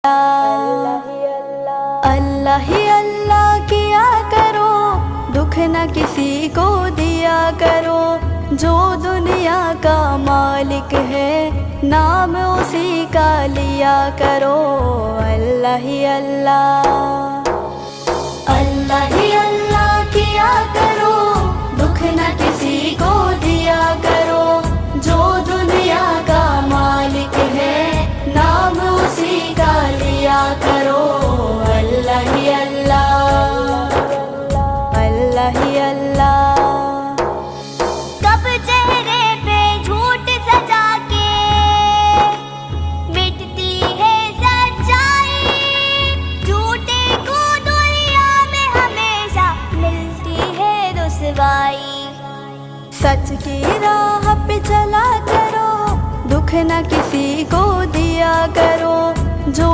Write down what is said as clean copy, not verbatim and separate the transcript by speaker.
Speaker 1: اللہ ہی اللہ کیا کرو، دکھ نہ کسی کو دیا کرو، جو دنیا کا مالک ہے نام اسی کا لیا کرو۔ اللہ ہی اللہ، اللہ ہی اللہ کیا کرو، دکھ نہ کسی کو دیا کرو، جو دنیا کا مالک ہے نام اسی کا لیا کرو۔ اللہ ہی اللہ، اللہ ہی اللہ۔
Speaker 2: کب چہرے پہ جھوٹ سجا کے مٹتی ہے سچائی، جھوٹے کو دنیا میں ہمیشہ ملتی ہے رسوائی۔
Speaker 1: سچ کی راہ پہ چلا کرو، دکھ نہ کسی کو دیا کرو، جو